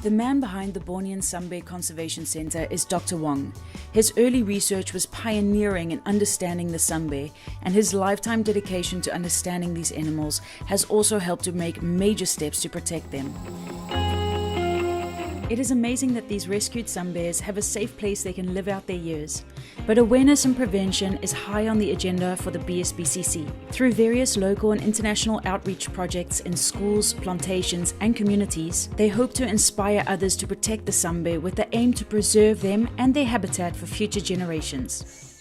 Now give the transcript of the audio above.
The man behind the Bornean Sambe Conservation Centre is Dr. Wong. His early research was pioneering in understanding the Sambe, and his lifetime dedication to understanding these animals has also helped to make major steps to protect them. It is amazing that these rescued Sambes have a safe place they can live out their years. But awareness and prevention is high on the agenda for the BSBCC. Through various local and international outreach projects in schools, plantations, and communities, they hope to inspire others to protect the Sambe with the aim to preserve them and their habitat for future generations.